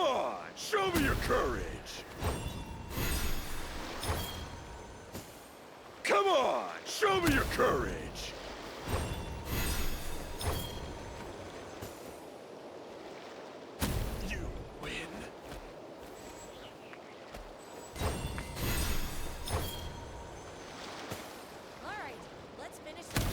on! Show me your courage! Come on! Show me your courage! You win. All right, let's finish this.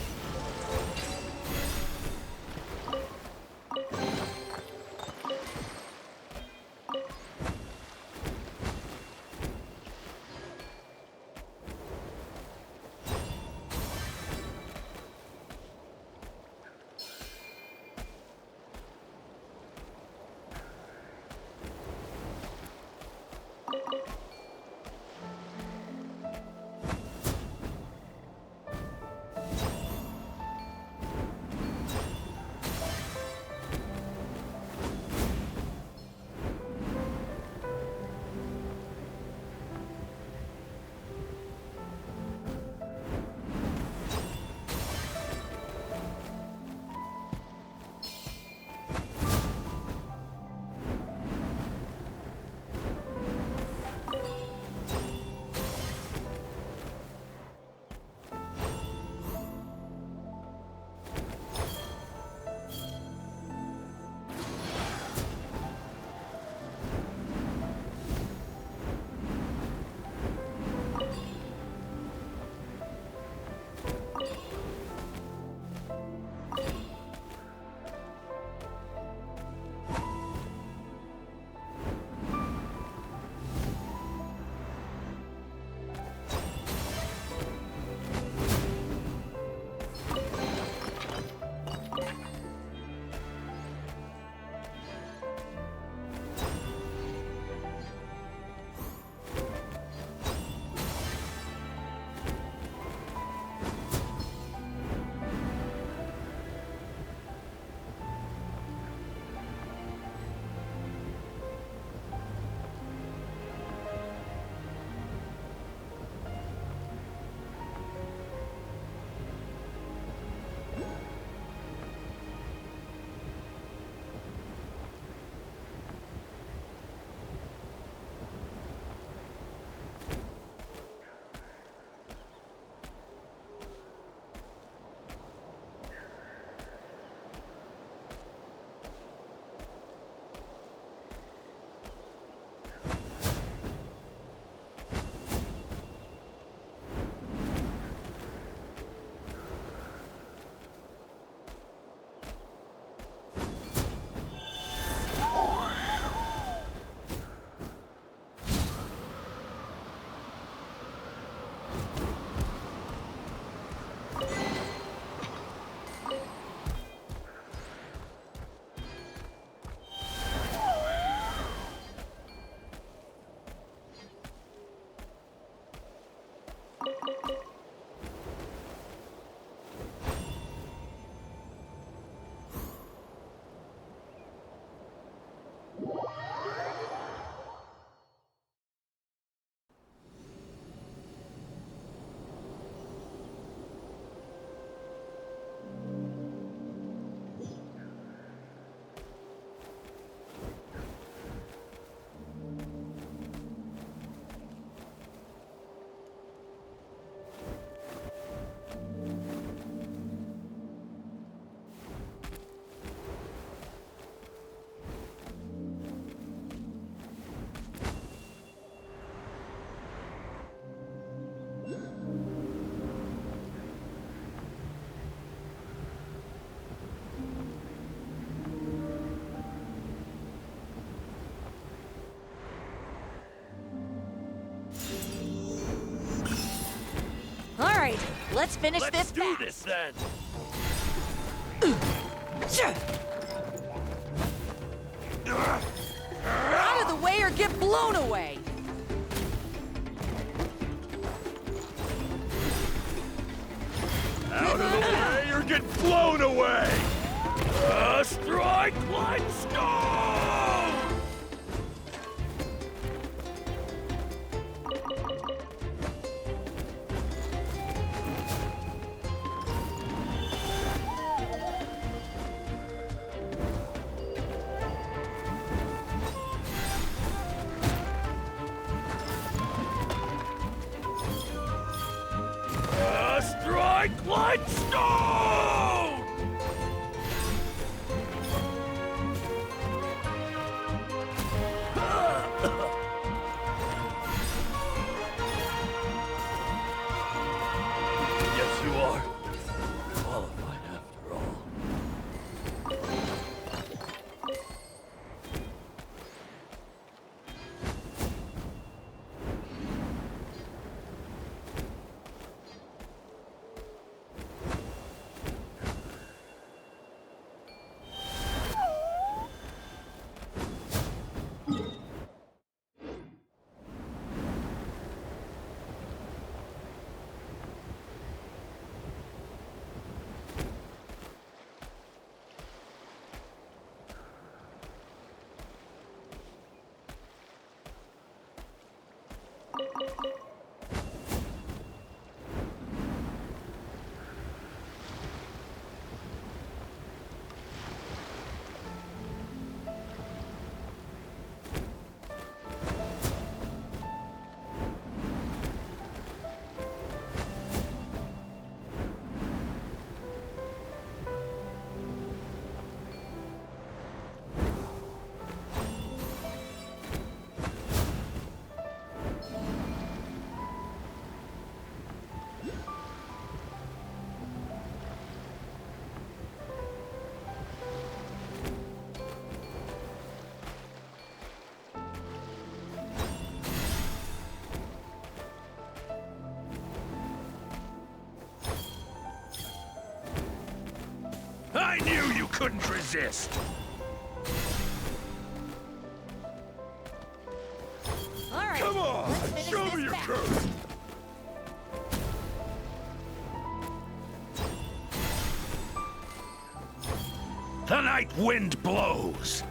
right, let's finish this Let's do fast. this then. Out of the way or get blown away. Out of the way or get blown away. Strike like stone! rectified stone! Yes, you are. Qualified after all. I knew you couldn't resist! All right. Come on! Let's finish Show this me your match. curve! The night wind blows!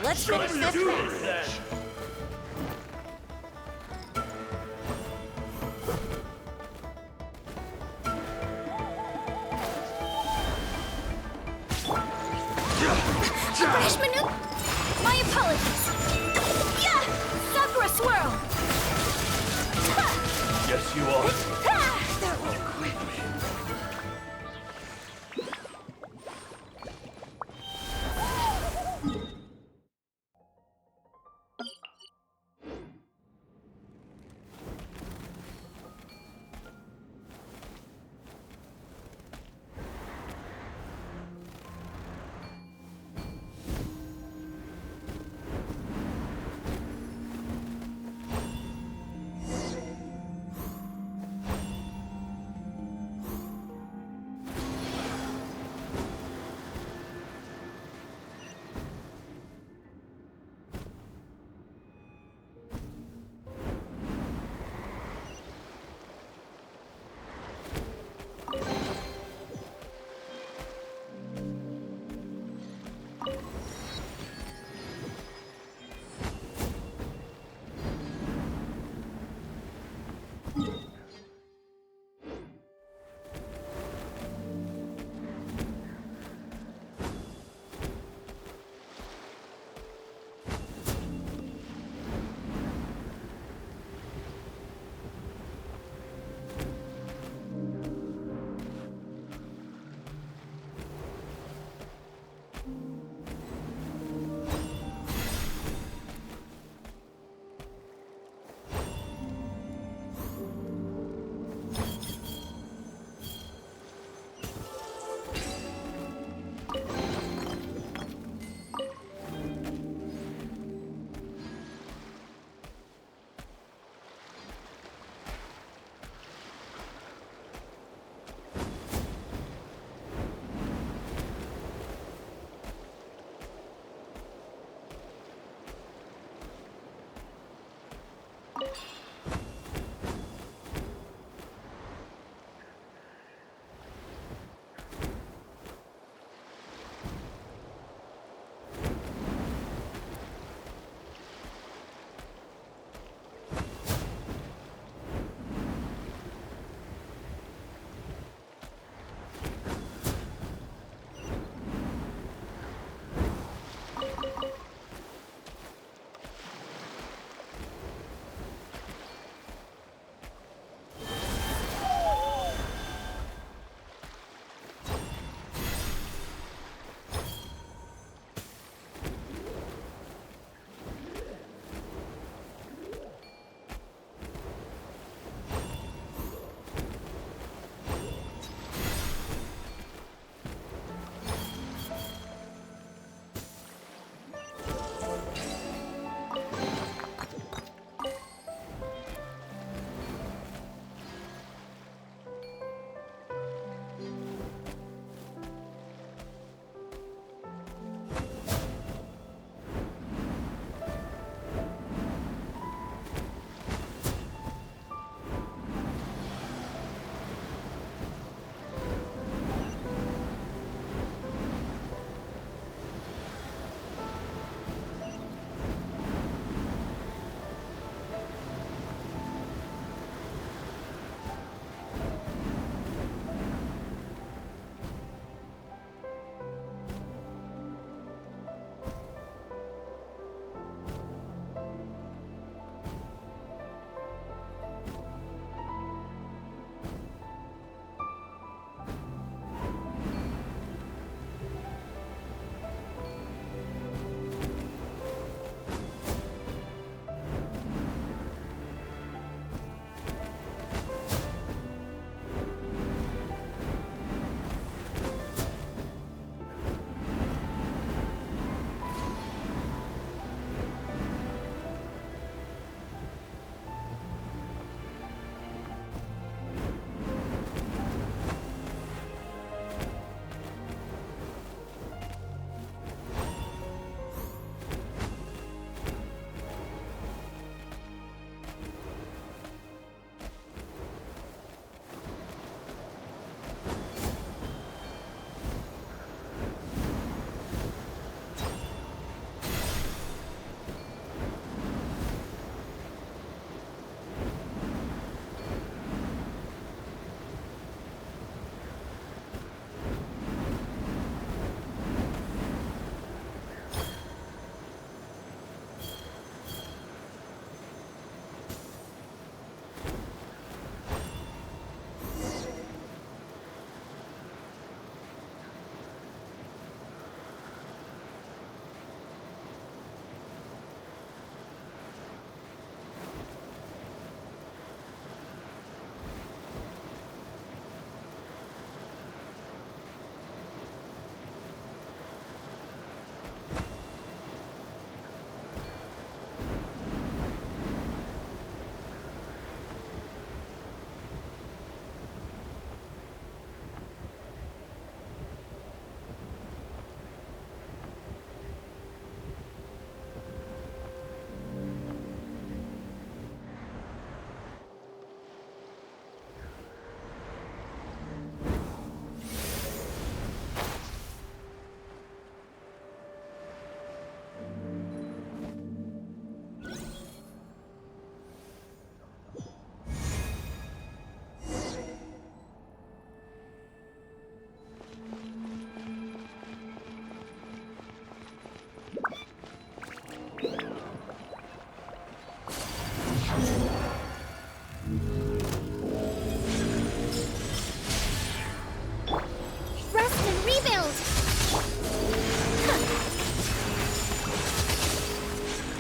Let's finish this do fast. this then. Crash maneuver. My apologies. Yeah! Sakura swirl. Yes, you are. That was quick.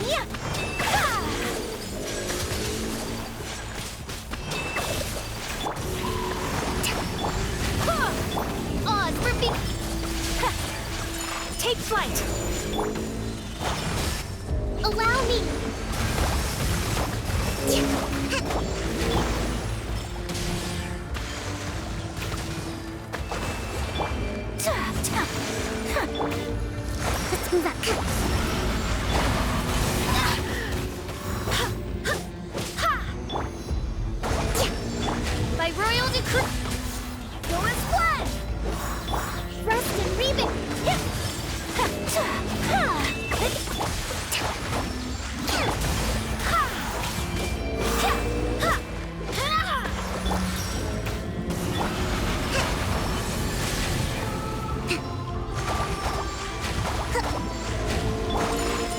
Yeah! Ha! Oz, repeat! Ha! Take flight! Allow me! Let's move back. By royal decree, go as one. Rest and rebuild.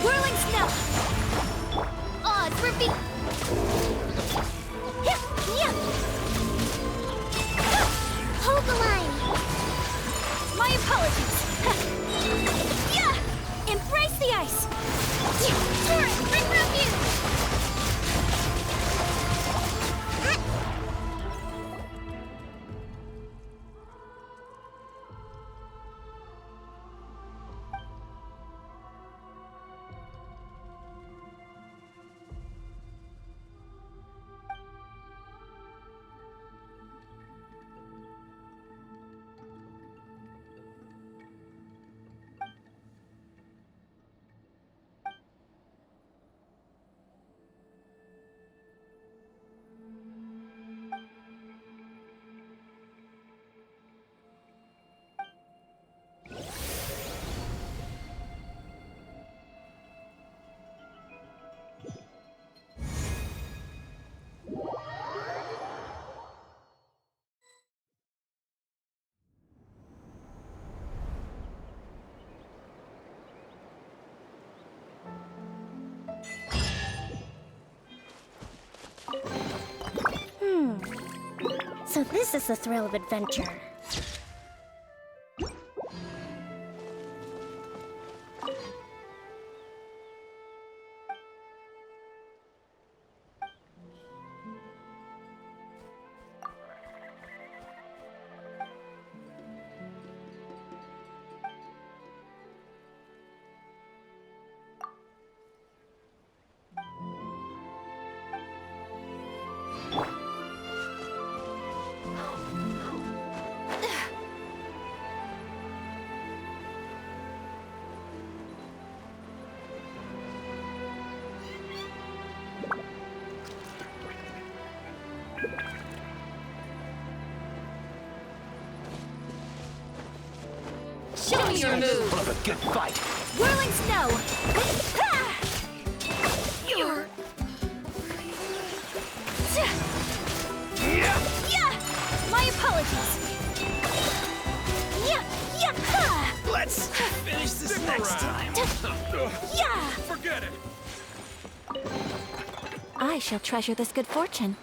Whirling snow. Odds repeat. Hold the line. My apologies. Yeah! Embrace the ice. Turret, bring refuge. So this is the thrill of adventure. Show me your move! What a good fight! Whirling snow! You're... Yeah! My apologies! Yeah! Let's finish this next time! Yeah! Forget it! I shall treasure this good fortune.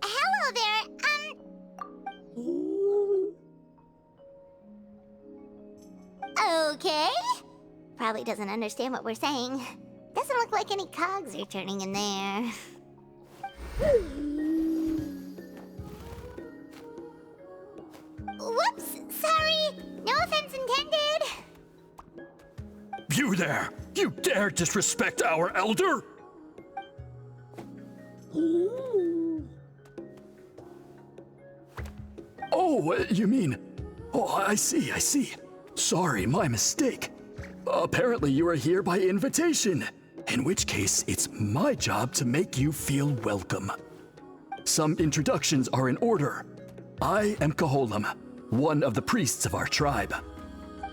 Hello there, Okay. Probably doesn't understand what we're saying. Doesn't look like any cogs are turning in there. Whoops, sorry. No offense intended. You there! You dare disrespect our elder? Oh, you mean... Oh, I see. Sorry, my mistake. Apparently you are here by invitation, in which case it's my job to make you feel welcome. Some introductions are in order. I am Koholam, one of the priests of our tribe.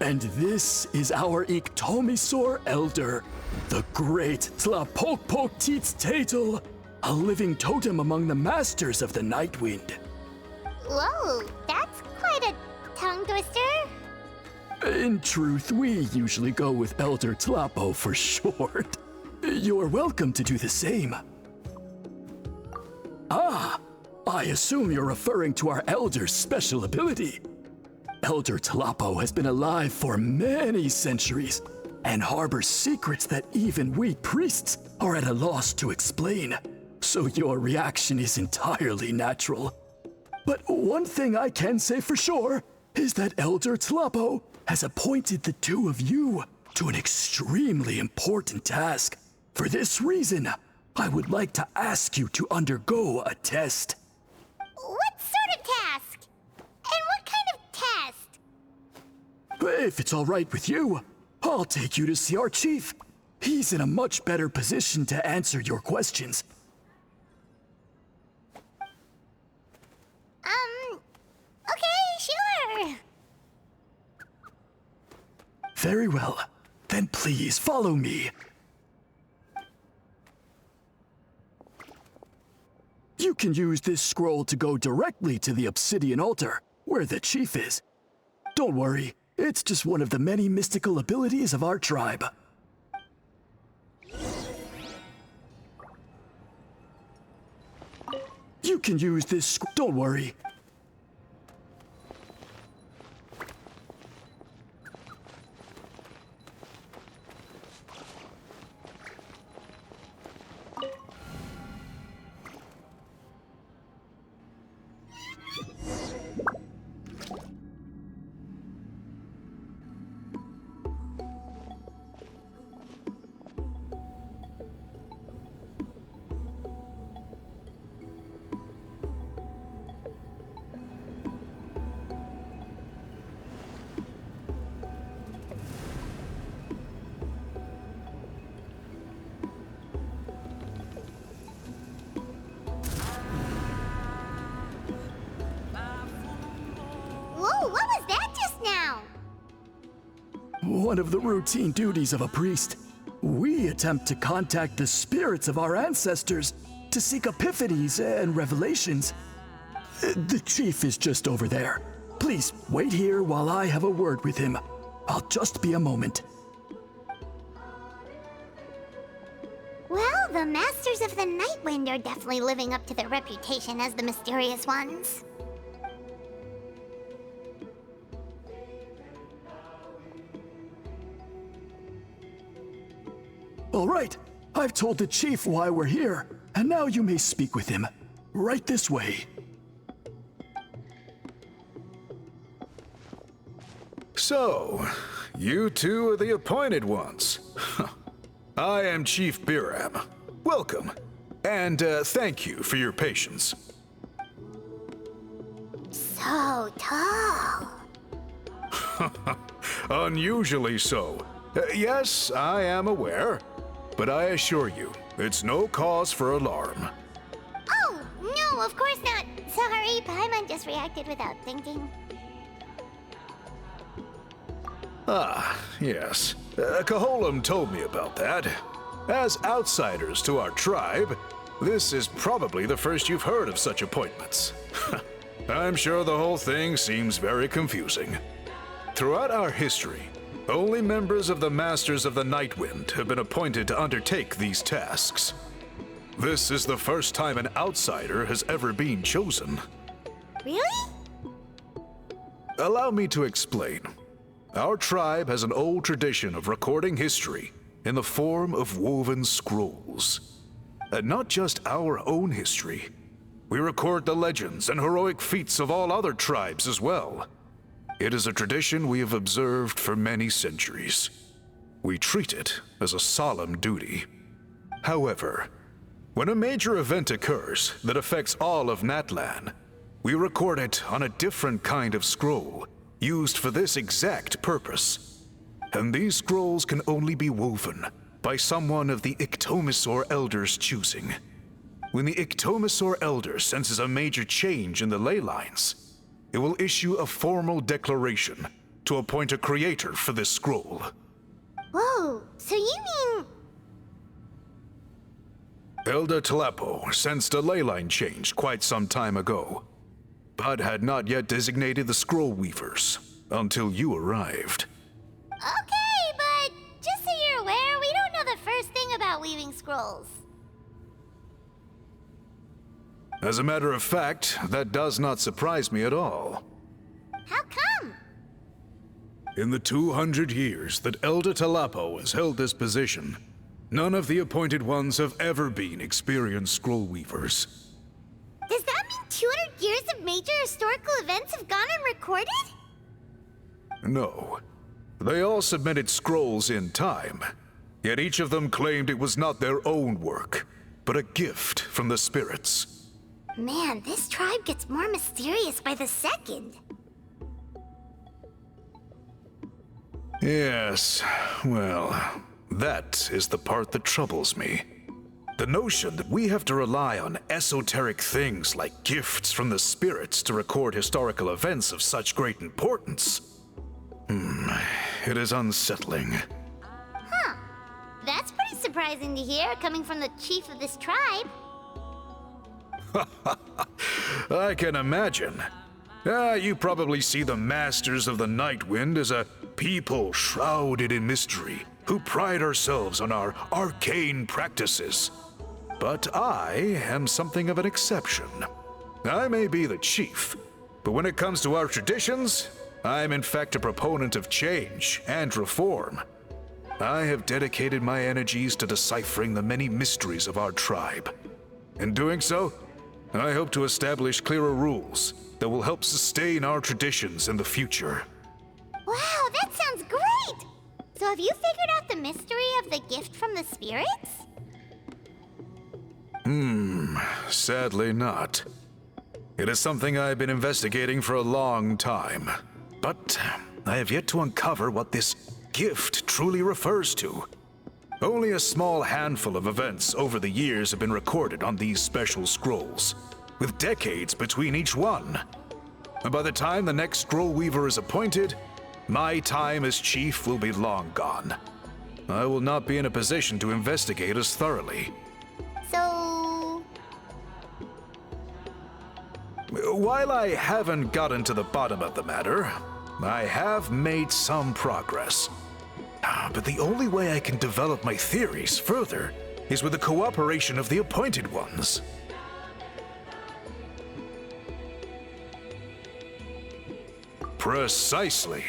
And this is our Iktomisor Elder, the great Tlapokpokteetstatel, a living totem among the masters of the Nightwind. Whoa, that's quite a tongue twister. In truth, we usually go with Elder Tlapo for short. You're welcome to do the same. Ah, I assume you're referring to our Elder's special ability. Elder Tlapo has been alive for many centuries and harbors secrets that even we priests are at a loss to explain. So your reaction is entirely natural. But one thing I can say for sure is that Elder Tlapo has appointed the two of you to an extremely important task. For this reason, I would like to ask you to undergo a test. What sort of task? And what kind of test? If it's all right with you, I'll take you to see our chief. He's in a much better position to answer your questions. Okay, sure. Very well. Then please follow me. You can use this scroll to go directly to the obsidian altar, where the chief is. Don't worry, it's just one of the many mystical abilities of our tribe. You can use this don't worry. Whoa, what was that just now? One of the routine duties of a priest. We attempt to contact the spirits of our ancestors to seek epiphanies and revelations. The chief is just over there. Please wait here while I have a word with him. I'll just be a moment. Well, the Masters of the Nightwind are definitely living up to their reputation as the mysterious ones. All right, I've told the chief why we're here, and now you may speak with him. Right this way. So, you two are the appointed ones. I am Chief Biram. Welcome, and thank you for your patience. So tall. Unusually so. Yes, I am aware, but I assure you, it's no cause for alarm. Oh, no, of course not. Sorry, Paimon just reacted without thinking. Ah, yes. Kaholam told me about that. As outsiders to our tribe, this is probably the first you've heard of such appointments. I'm sure the whole thing seems very confusing. Throughout our history, only members of the Masters of the Nightwind have been appointed to undertake these tasks. This is the first time an outsider has ever been chosen. Really? Allow me to explain. Our tribe has an old tradition of recording history in the form of woven scrolls. And not just our own history. We record the legends and heroic feats of all other tribes as well. It is a tradition we have observed for many centuries. We treat it as a solemn duty. However, when a major event occurs that affects all of Natlan, we record it on a different kind of scroll, used for this exact purpose. And these scrolls can only be woven by someone of the Iktomisor Elder's choosing. When the Iktomisor Elder senses a major change in the ley lines, it will issue a formal declaration to appoint a creator for this scroll. Whoa, so you mean... Elder Talapo sensed a ley line change quite some time ago, but had not yet designated the scroll weavers until you arrived. Okay, but just so you're aware, we don't know the first thing about weaving scrolls. As a matter of fact, that does not surprise me at all. How come? In the 200 years that Elder Talapo has held this position, none of the appointed ones have ever been experienced scroll weavers. Does that mean 200 years of major historical events have gone unrecorded? No. They all submitted scrolls in time, yet each of them claimed it was not their own work, but a gift from the spirits. Man, this tribe gets more mysterious by the second. Yes, well, that is the part that troubles me. The notion that we have to rely on esoteric things like gifts from the spirits to record historical events of such great importance. It is unsettling. Huh. That's pretty surprising to hear, coming from the chief of this tribe. I can imagine. You probably see the Masters of the Night Wind as a people shrouded in mystery, who pride ourselves on our arcane practices. But I am something of an exception. I may be the chief, but when it comes to our traditions, I am in fact a proponent of change and reform. I have dedicated my energies to deciphering the many mysteries of our tribe. In doing so, I hope to establish clearer rules that will help sustain our traditions in the future. Wow, that sounds great! So have you figured out the mystery of the gift from the spirits? Sadly not. It is something I've been investigating for a long time, but I have yet to uncover what this gift truly refers to. Only a small handful of events over the years have been recorded on these special scrolls, with decades between each one. And by the time the next scroll weaver is appointed, my time as chief will be long gone. I will not be in a position to investigate as thoroughly. So... While I haven't gotten to the bottom of the matter, I have made some progress. But the only way I can develop my theories further is with the cooperation of the appointed ones. Precisely.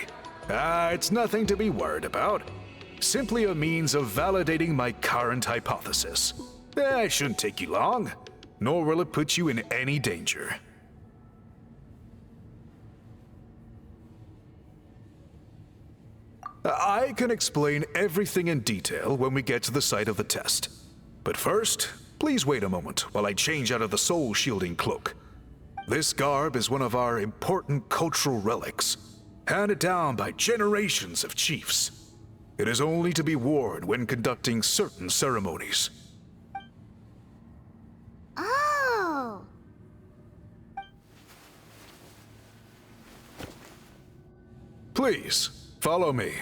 It's nothing to be worried about. Simply a means of validating my current hypothesis. It shouldn't take you long, nor will it put you in any danger. I can explain everything in detail when we get to the site of the test. But first, please wait a moment while I change out of the soul-shielding cloak. This garb is one of our important cultural relics, handed down by generations of chiefs. It is only to be worn when conducting certain ceremonies. Oh... Please, follow me.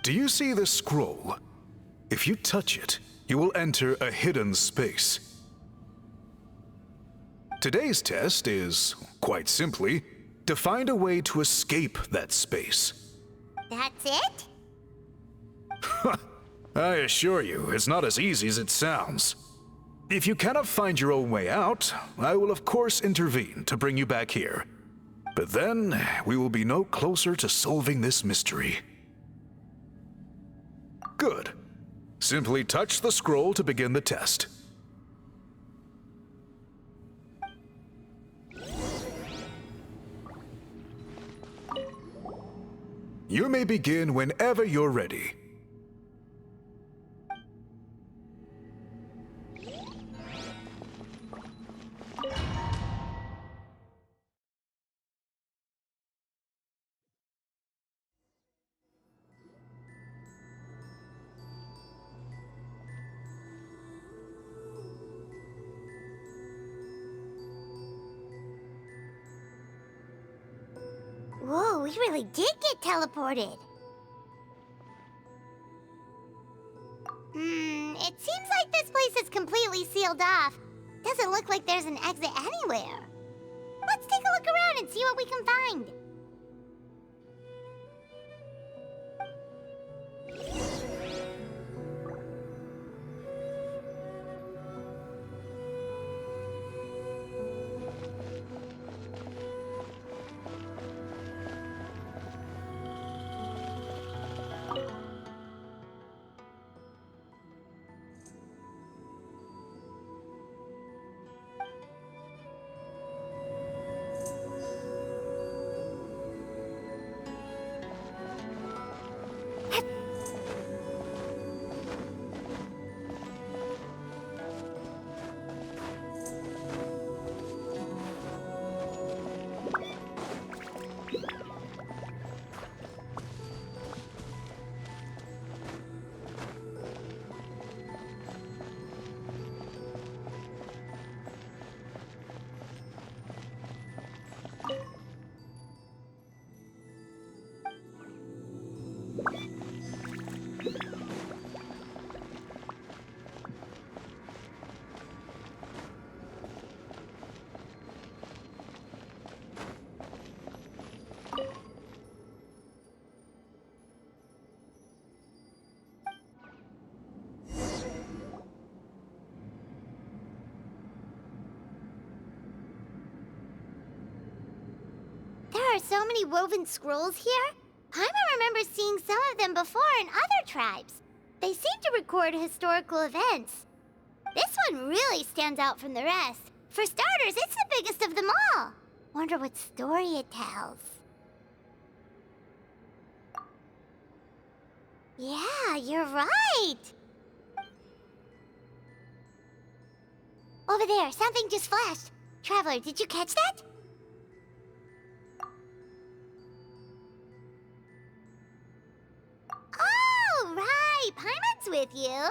Do you see this scroll? If you touch it, you will enter a hidden space. Today's test is, quite simply, to find a way to escape that space. That's it? I assure you, it's not as easy as it sounds. If you cannot find your own way out, I will of course intervene to bring you back here. But then, we will be no closer to solving this mystery. Good. Simply touch the scroll to begin the test. You may begin whenever you're ready. we really did get teleported. It seems like this place is completely sealed off. Doesn't look like there's an exit anywhere. Let's take a look around and see what we can find. There are so many woven scrolls here. Paimon remembers seeing some of them before in other tribes. They seem to record historical events. This one really stands out from the rest. For starters, it's the biggest of them all. Wonder what story it tells. Yeah, you're right. Over there, something just flashed. Traveler, did you catch that? Oh, right. Paimon's with you.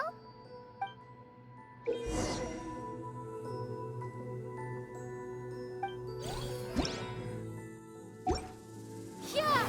Yeah.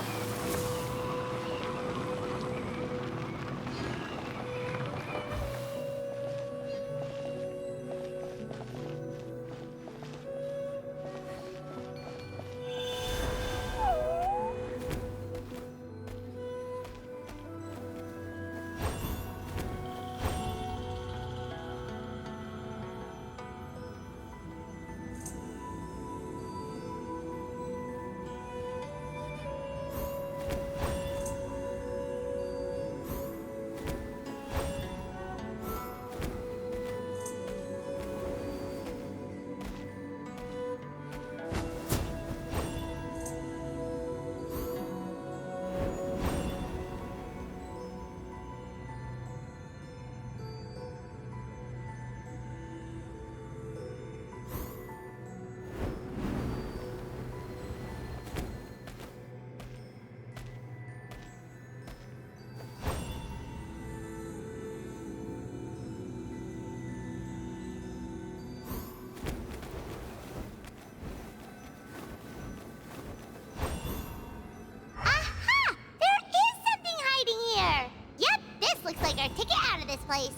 Looks like our ticket out of this place.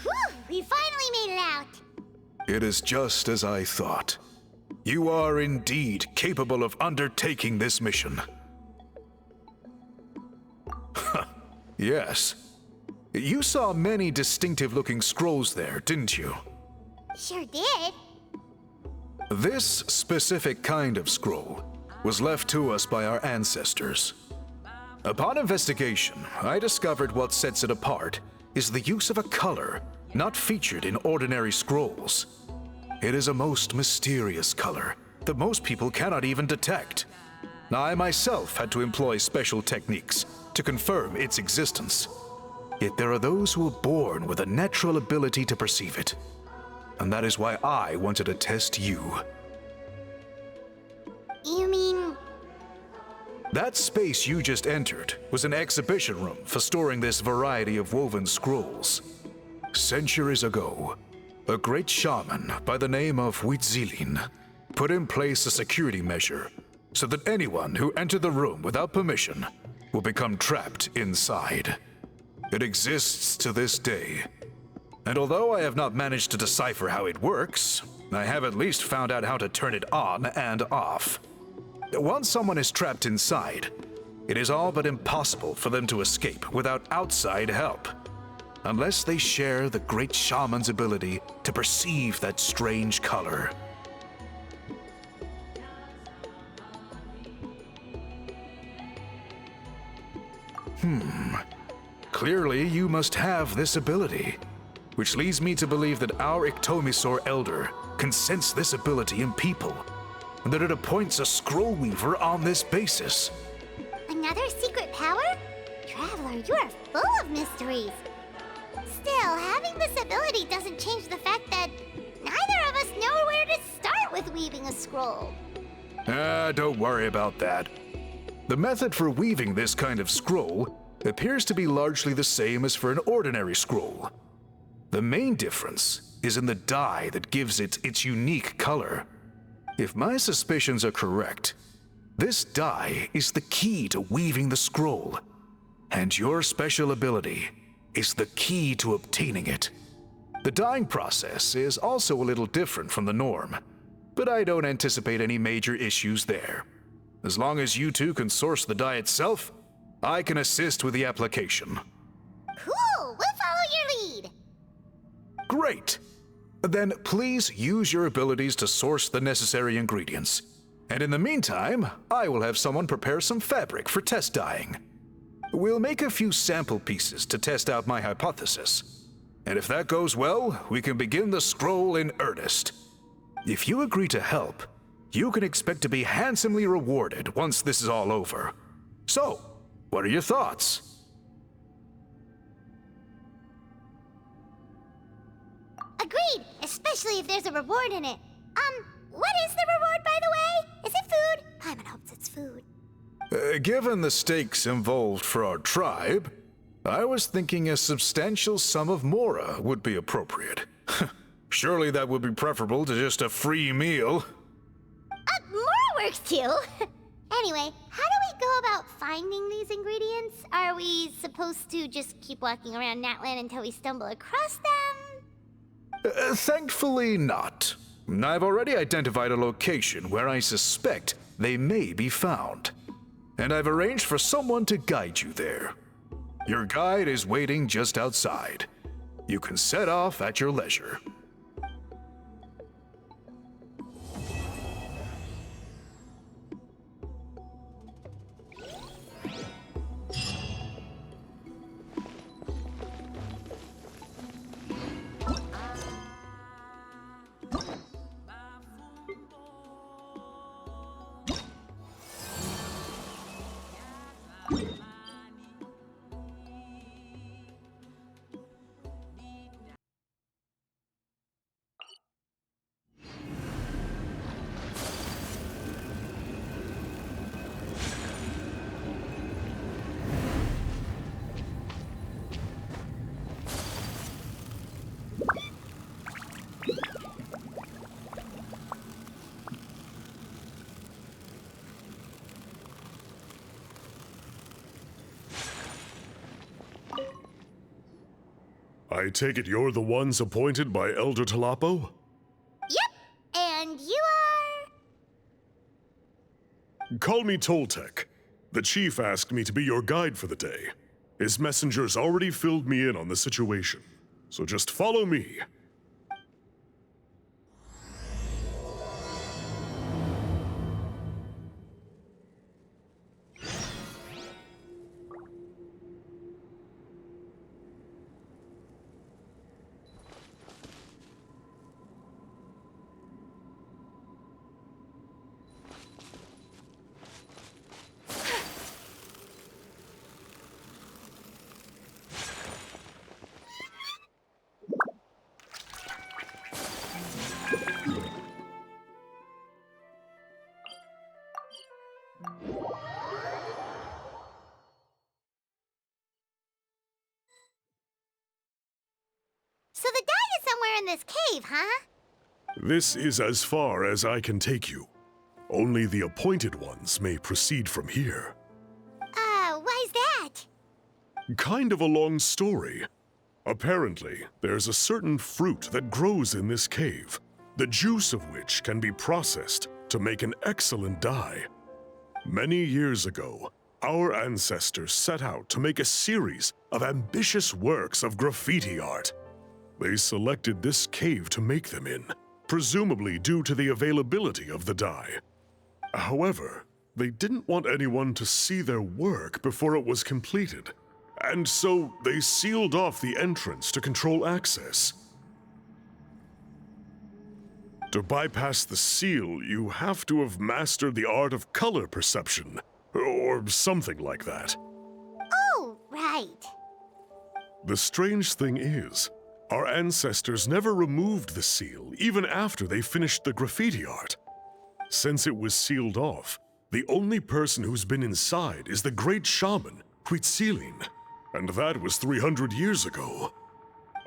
Whew, we finally made it out. It is just as I thought. You are indeed capable of undertaking this mission. Yes. You saw many distinctive-looking scrolls there, didn't you? Sure did. This specific kind of scroll was left to us by our ancestors. Upon investigation, I discovered what sets it apart is the use of a color not featured in ordinary scrolls. It is a most mysterious color that most people cannot even detect. I myself had to employ special techniques to confirm its existence. Yet there are those who are born with a natural ability to perceive it. And that is why I wanted to test you. You mean... That space you just entered was an exhibition room for storing this variety of woven scrolls. Centuries ago, a great shaman by the name of Huitzilin put in place a security measure so that anyone who entered the room without permission will become trapped inside. It exists to this day. And although I have not managed to decipher how it works, I have at least found out how to turn it on and off. Once someone is trapped inside, it is all but impossible for them to escape without outside help, unless they share the great shaman's ability to perceive that strange color. Clearly, you must have this ability, which leads me to believe that our Ictomisaur Elder can sense this ability in people, and that it appoints a scroll weaver on this basis. Another secret power? Traveler, you are full of mysteries. Still, having this ability doesn't change the fact that neither of us know where to start with weaving a scroll. Don't worry about that. The method for weaving this kind of scroll appears to be largely the same as for an ordinary scroll. The main difference is in the dye that gives it its unique color. If my suspicions are correct, this dye is the key to weaving the scroll, and your special ability is the key to obtaining it. The dyeing process is also a little different from the norm, but I don't anticipate any major issues there. As long as you two can source the dye itself, I can assist with the application. Cool, we'll follow your lead. Great! Then please use your abilities to source the necessary ingredients. And in the meantime, I will have someone prepare some fabric for test dyeing. We'll make a few sample pieces to test out my hypothesis. And if that goes well, we can begin the scroll in earnest. If you agree to help, you can expect to be handsomely rewarded once this is all over. So, what are your thoughts? Agreed, especially if there's a reward in it. What is the reward, by the way? Is it food? Paimon hopes it's food. Given the stakes involved for our tribe, I was thinking a substantial sum of mora would be appropriate. Surely that would be preferable to just a free meal. More works too. Anyway, how do we go about finding these ingredients? Are we supposed to just keep walking around Natlan until we stumble across them? Thankfully not. I've already identified a location where I suspect they may be found. And I've arranged for someone to guide you there. Your guide is waiting just outside. You can set off at your leisure. I take it you're the ones appointed by Elder Talapo? Yep, and you are... Call me Toltec. The chief asked me to be your guide for the day. His messengers already filled me in on the situation, so just follow me. So the die is somewhere in this cave, huh? This is as far as I can take you. Only the appointed ones may proceed from here. Why's that? Kind of a long story. Apparently, there's a certain fruit that grows in this cave, the juice of which can be processed to make an excellent dye. Many years ago, our ancestors set out to make a series of ambitious works of graffiti art. They selected this cave to make them in, presumably due to the availability of the dye. However, they didn't want anyone to see their work before it was completed, and so they sealed off the entrance to control access. To bypass the seal, you have to have mastered the art of color perception, or something like that. Oh, right. The strange thing is, our ancestors never removed the seal even after they finished the graffiti art. Since it was sealed off, the only person who's been inside is the great shaman, Huitzilin, and that was 300 years ago.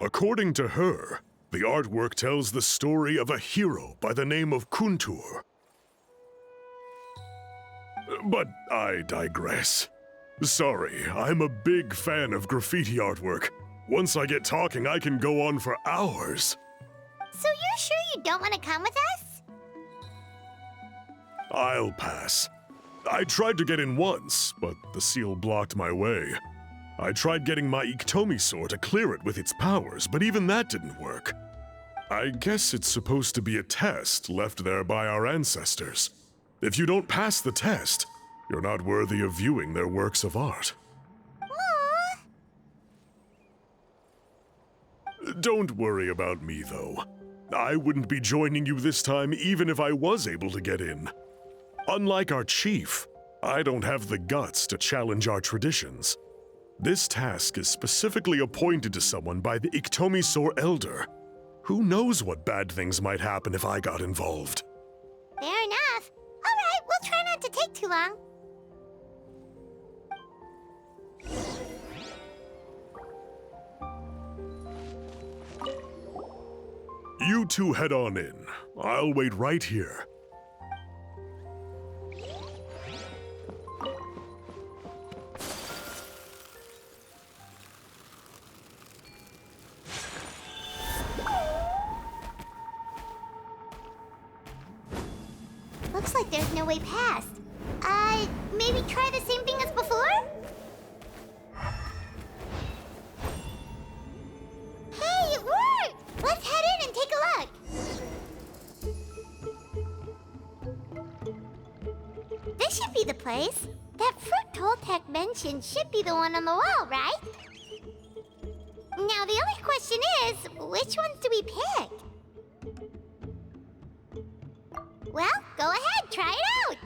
According to her, the artwork tells the story of a hero by the name of Kuntur. But I digress. Sorry, I'm a big fan of graffiti artwork. Once I get talking, I can go on for hours. So you're sure you don't want to come with us? I'll pass. I tried to get in once, but the seal blocked my way. I tried getting my Iktomi sword to clear it with its powers, but even that didn't work. I guess it's supposed to be a test left there by our ancestors. If you don't pass the test, you're not worthy of viewing their works of art. Aww. Don't worry about me, though. I wouldn't be joining you this time even if I was able to get in. Unlike our chief, I don't have the guts to challenge our traditions. This task is specifically appointed to someone by the Iktomi Sor Elder. Who knows what bad things might happen if I got involved? Fair enough. All right, we'll try not to take too long. You two head on in. I'll wait right here. Looks like there's no way past. Maybe try the same thing as before? Hey, it worked! Let's head in and take a look. This should be the place. That fruit Toltec mentioned should be the one on the wall, right? Now the only question is, which ones do we pick? Well, go ahead, try it out!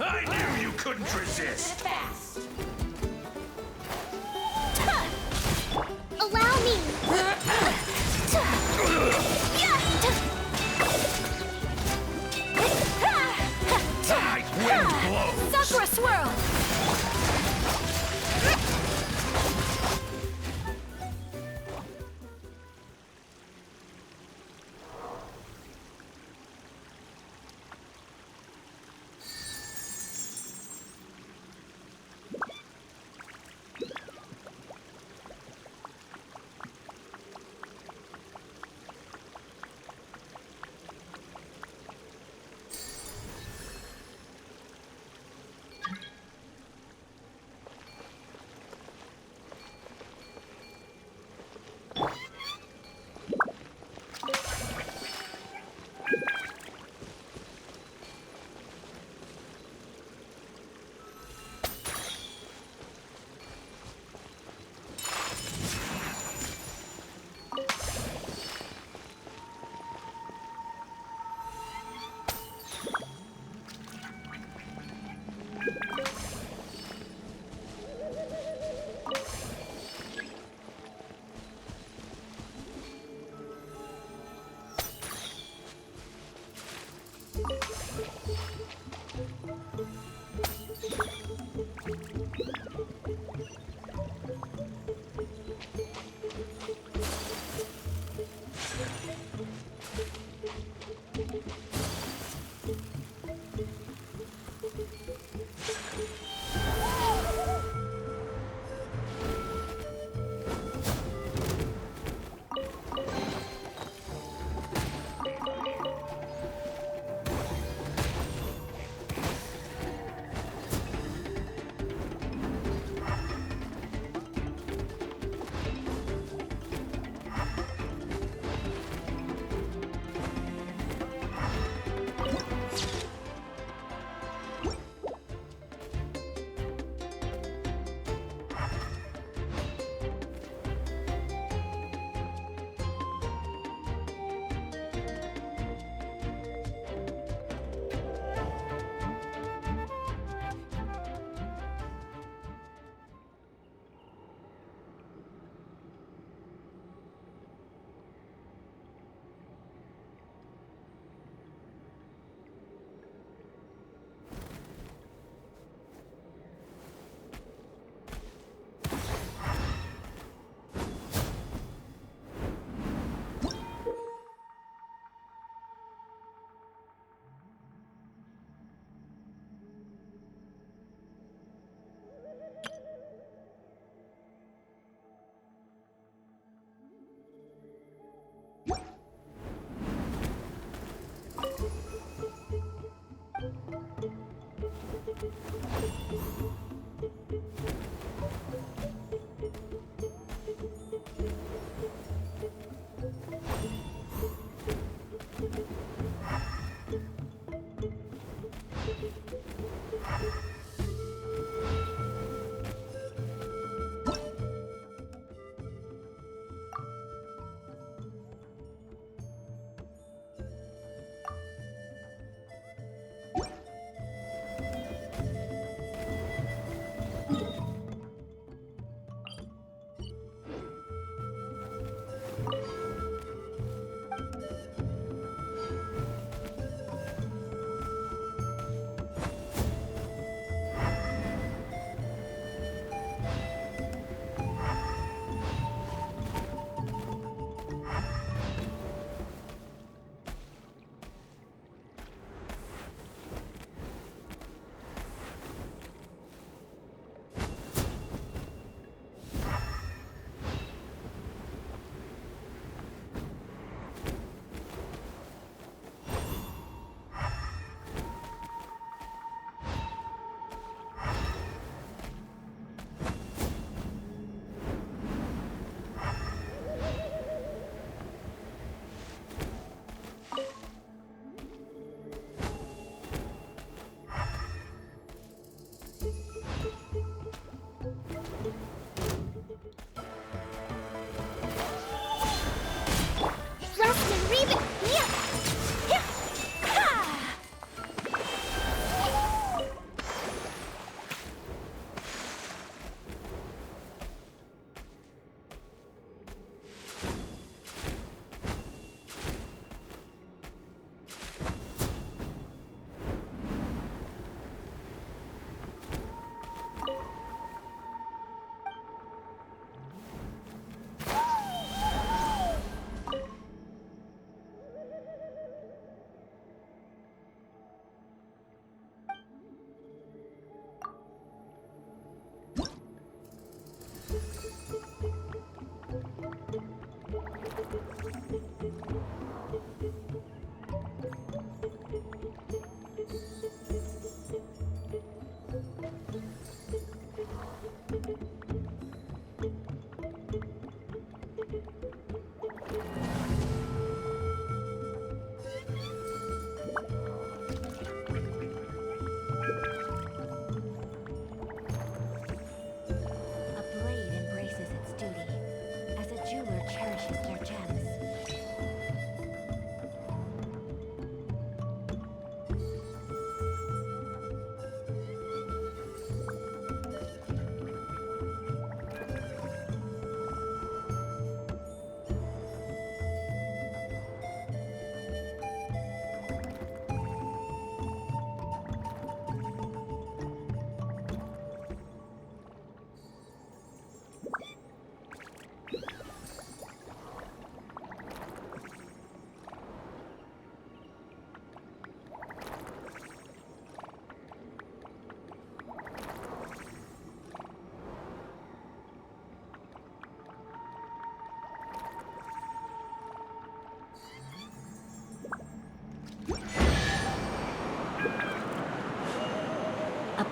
I knew you couldn't resist! Fast. Allow me! Tide wind blows! Sakura swirl.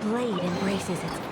blade embraces its...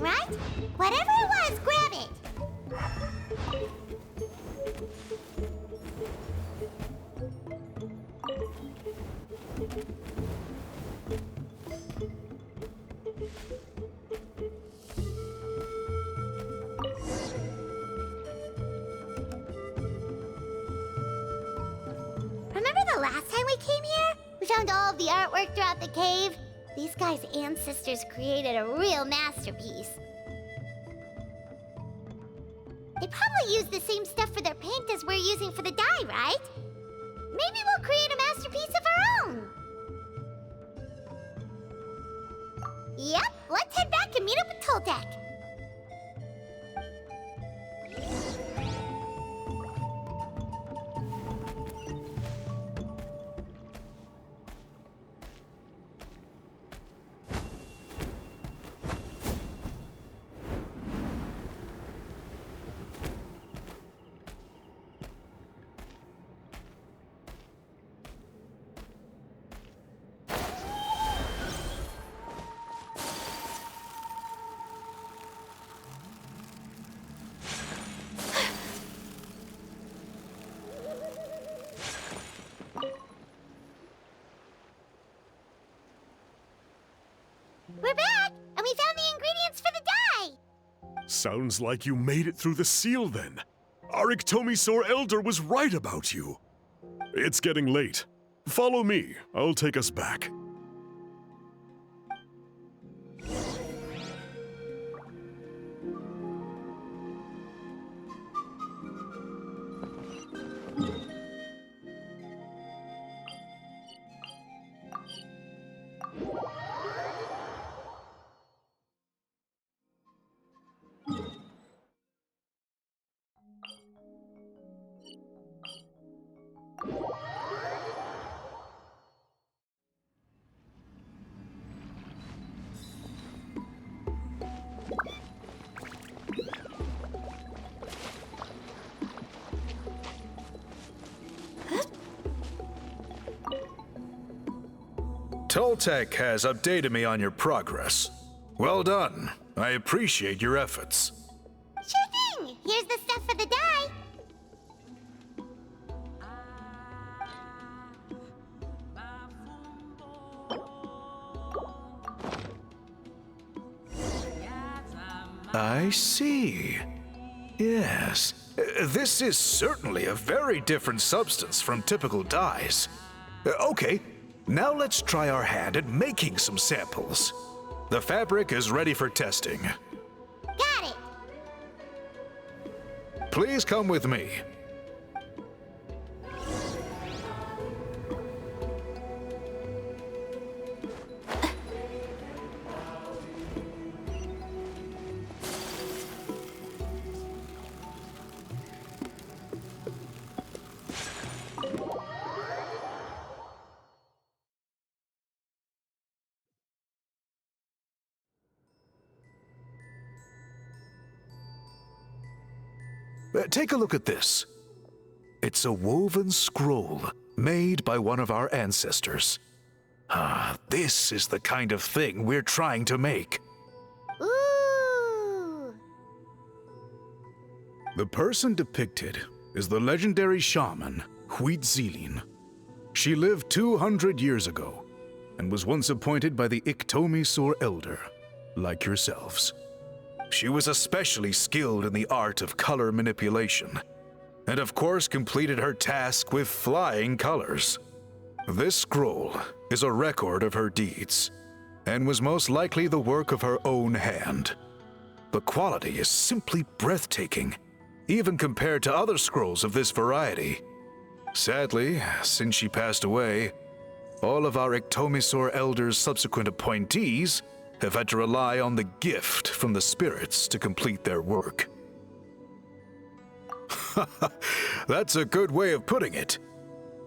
right? Whatever it was, grab it! Remember the last time we came here? We found all of the artwork throughout the cave. These guys' ancestors created a real masterpiece. They probably used the same stuff for their paint as we're using for the dye, right? Maybe we'll create a masterpiece of our own. Yep, let's head back and meet up with Toltec. We're back, and we found the ingredients for the dye! Sounds like you made it through the seal then. Our Iktomisaur Elder was right about you. It's getting late. Follow me. I'll take us back. Toltec has updated me on your progress. Well done. I appreciate your efforts. Sure thing! Here's the stuff for the dye. I see. Yes. This is certainly a very different substance from typical dyes. Okay, now let's try our hand at making some samples. The fabric is ready for testing. Got it! Please come with me. Take a look at this. It's a woven scroll made by one of our ancestors. This is the kind of thing we're trying to make. Ooh! The person depicted is the legendary shaman, Huitzilin. She lived 200 years ago and was once appointed by the Iktomisaur Elder, like yourselves. She was especially skilled in the art of color manipulation, and of course completed her task with flying colors. This scroll is a record of her deeds, and was most likely the work of her own hand. The quality is simply breathtaking, even compared to other scrolls of this variety. Sadly, since she passed away, all of our Iktomisaur Elder's subsequent appointees have had to rely on the gift from the spirits to complete their work. That's a good way of putting it.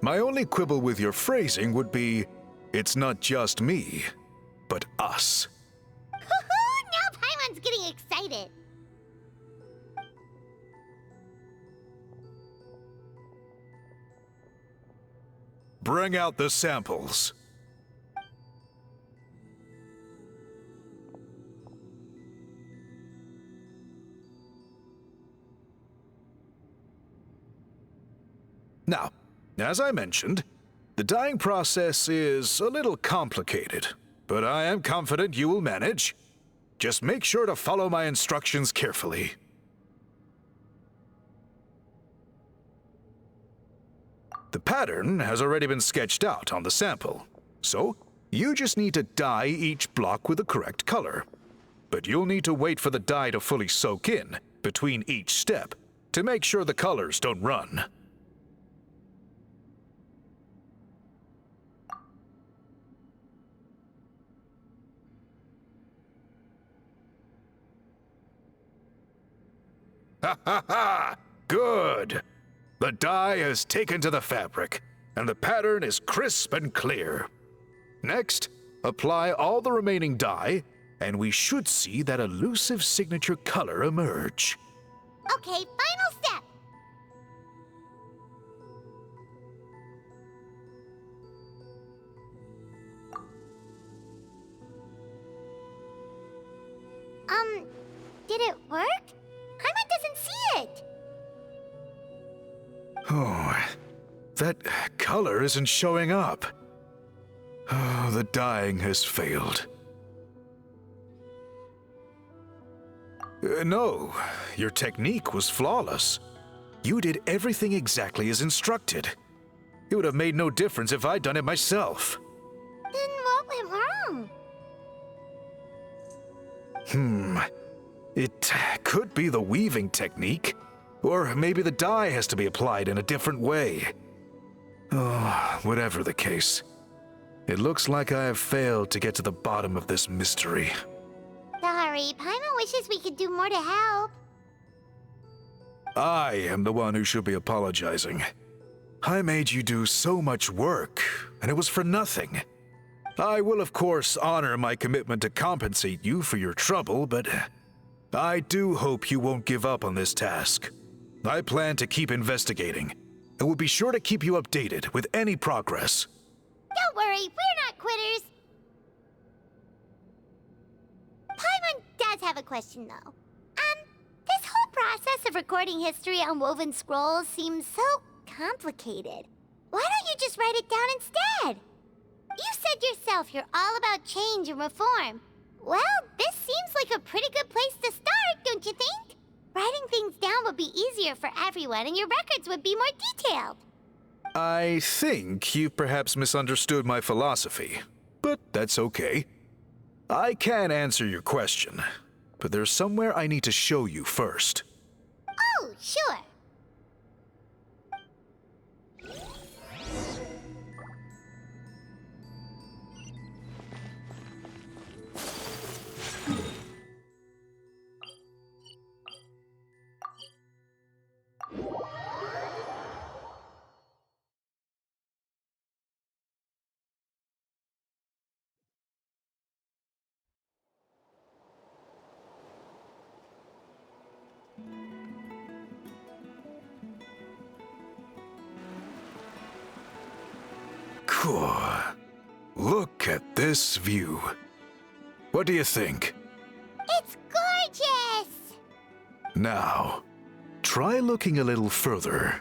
My only quibble with your phrasing would be, it's not just me, but us. Now Paimon's getting excited. Bring out the samples. Now, as I mentioned, the dyeing process is a little complicated, but I am confident you will manage. Just make sure to follow my instructions carefully. The pattern has already been sketched out on the sample, so you just need to dye each block with the correct color. But you'll need to wait for the dye to fully soak in between each step to make sure the colors don't run. Ha ha ha! Good! The dye has taken to the fabric, and the pattern is crisp and clear. Next, apply all the remaining dye, and we should see that elusive signature color emerge. Okay, final step. Did it work? Paimon doesn't see it. Oh, that color isn't showing up. Oh, the dyeing has failed. No, your technique was flawless. You did everything exactly as instructed. It would have made no difference if I'd done it myself. Then what went wrong? It could be the weaving technique, or maybe the dye has to be applied in a different way. Oh, whatever the case, it looks like I have failed to get to the bottom of this mystery. Sorry, Paimon wishes we could do more to help. I am the one who should be apologizing. I made you do so much work, and it was for nothing. I will, of course, honor my commitment to compensate you for your trouble, but I do hope you won't give up on this task. I plan to keep investigating, and will be sure to keep you updated with any progress. Don't worry, we're not quitters. Paimon does have a question, though. This whole process of recording history on woven scrolls seems so complicated. Why don't you just write it down instead? You said yourself you're all about change and reform. Well, this seems like a pretty good place to start, don't you think? Writing things down would be easier for everyone, and your records would be more detailed. I think you perhaps misunderstood my philosophy, but that's okay. I can answer your question, but there's somewhere I need to show you first. Oh, sure. Cool. Look at this view. What do you think? It's gorgeous! Now, try looking a little further.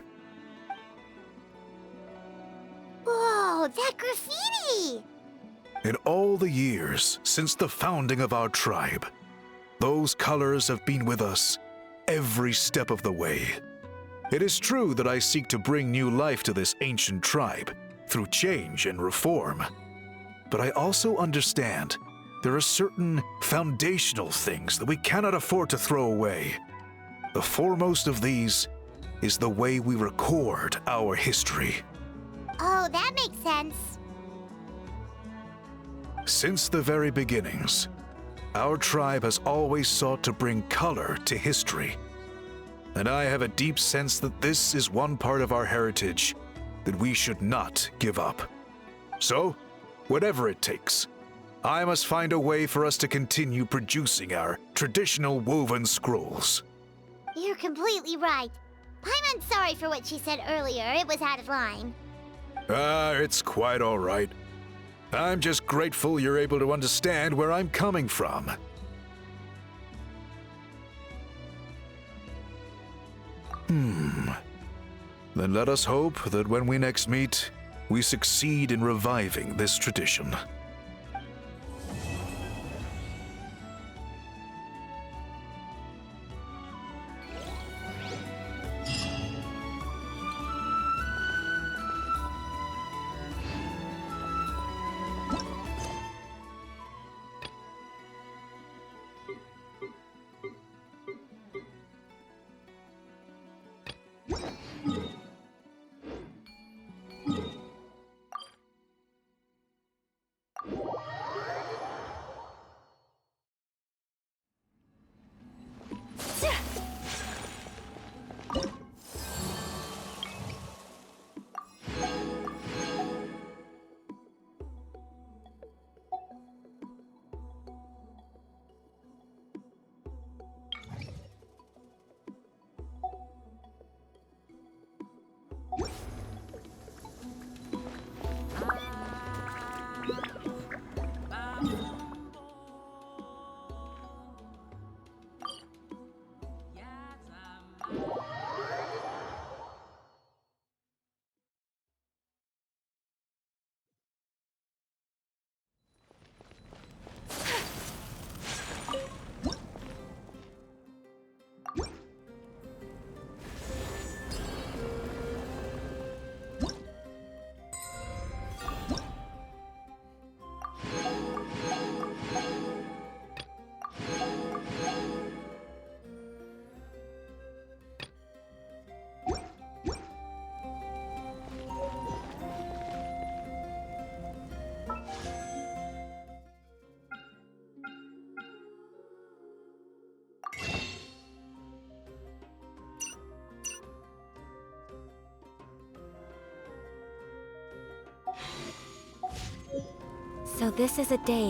Whoa, that graffiti! In all the years since the founding of our tribe, those colors have been with us every step of the way. It is true that I seek to bring new life to this ancient tribe through change and reform. But I also understand there are certain foundational things that we cannot afford to throw away. The foremost of these is the way we record our history. Oh, that makes sense. Since the very beginnings, our tribe has always sought to bring color to history. And I have a deep sense that this is one part of our heritage that we should not give up. So, whatever it takes, I must find a way for us to continue producing our traditional woven scrolls. You're completely right. Paimon's sorry for what she said earlier. It was out of line. It's quite all right. I'm just grateful you're able to understand where I'm coming from. Then let us hope that when we next meet, we succeed in reviving this tradition. So this is a day